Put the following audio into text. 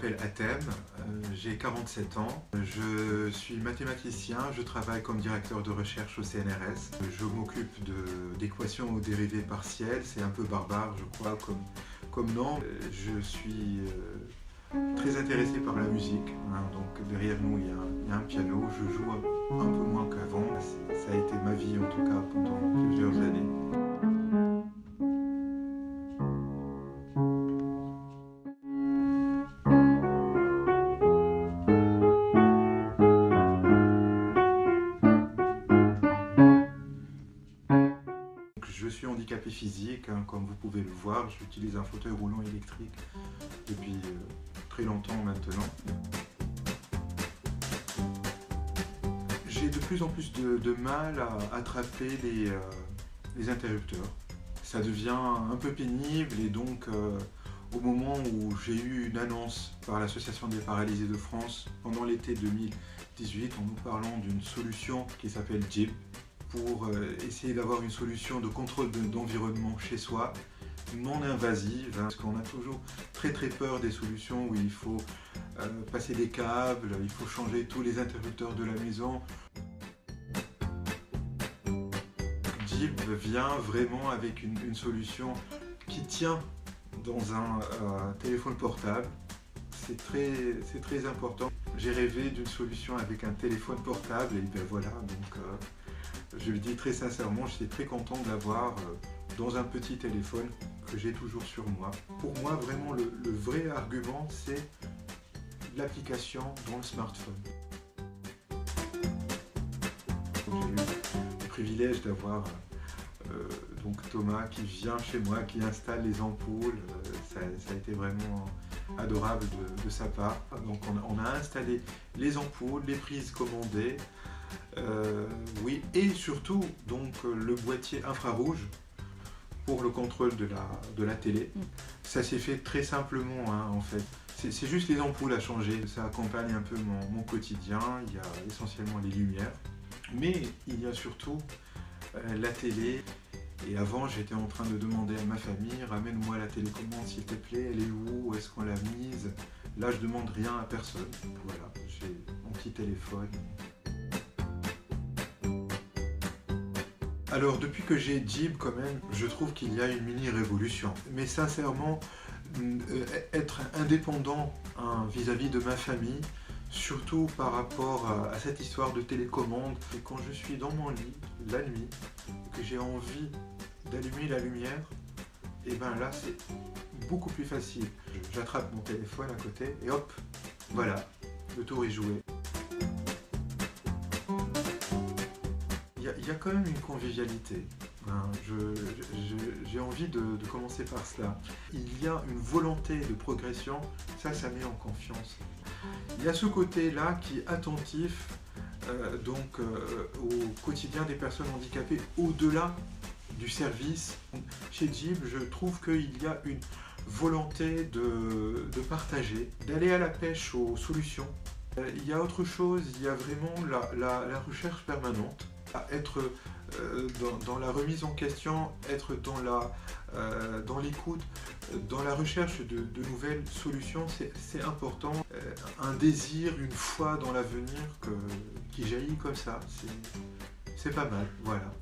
m'appelle Athème, j'ai 47 ans, je suis mathématicien, je travaille comme directeur de recherche au CNRS. Je m'occupe d'équations aux dérivées partielles, c'est un peu barbare je crois comme nom. Je suis très intéressé par la musique, donc derrière nous il y a un piano, je joue un peu moins qu'avant, ça a été ma vie en tout cas pendant plusieurs années. Je suis handicapé physique, comme vous pouvez le voir, j'utilise un fauteuil roulant électrique depuis très longtemps maintenant. J'ai de plus en plus de mal à attraper les interrupteurs. Ça devient un peu pénible et donc au moment où j'ai eu une annonce par l'Association des paralysés de France pendant l'été 2018 en nous parlant d'une solution qui s'appelle Jib, pour essayer d'avoir une solution de contrôle d'environnement chez soi, non invasive, parce qu'on a toujours très peur des solutions où il faut passer des câbles, il faut changer tous les interrupteurs de la maison. Jib vient vraiment avec une solution qui tient dans un téléphone portable. C'est très important. J'ai rêvé d'une solution avec un téléphone portable et bien voilà, donc je le dis très sincèrement, je suis très content de l'avoir dans un petit téléphone que j'ai toujours sur moi. Pour moi, vraiment, le vrai argument, c'est l'application dans le smartphone. J'ai eu le privilège d'avoir donc Thomas qui vient chez moi, qui installe les ampoules. Ça a été vraiment adorable de sa part. Donc on a installé les ampoules, les prises commandées, oui, et surtout donc le boîtier infrarouge pour le contrôle de la télé. Ça s'est fait très simplement en fait. C'est juste les ampoules à changer. Ça accompagne un peu mon quotidien. Il y a essentiellement les lumières, mais il y a surtout la télé. Et avant, j'étais en train de demander à ma famille, ramène-moi la télécommande s'il te plaît, elle est où est-ce qu'on l'a mise? Là, je demande rien à personne. Voilà, j'ai mon petit téléphone. Alors, depuis que j'ai Jib, quand même, je trouve qu'il y a une mini-révolution. Mais sincèrement, être indépendant vis-à-vis de ma famille, surtout par rapport à cette histoire de télécommande, et quand je suis dans mon lit, la nuit, que j'ai envie d'allumer la lumière, et bien là c'est beaucoup plus facile. J'attrape mon téléphone à côté et hop, voilà, le tour est joué. Il y a quand même une convivialité. J'ai envie de commencer par cela. Il y a une volonté de progression, ça met en confiance. Il y a ce côté-là qui est attentif au quotidien des personnes handicapées au-delà du service. Chez Jib, je trouve qu'il y a une volonté de partager, d'aller à la pêche aux solutions. Il y a autre chose, il y a vraiment la recherche permanente, être dans la remise en question, être dans l'écoute, dans la recherche de nouvelles solutions, c'est important. Un désir, une foi dans l'avenir qui jaillit comme ça, c'est pas mal, voilà.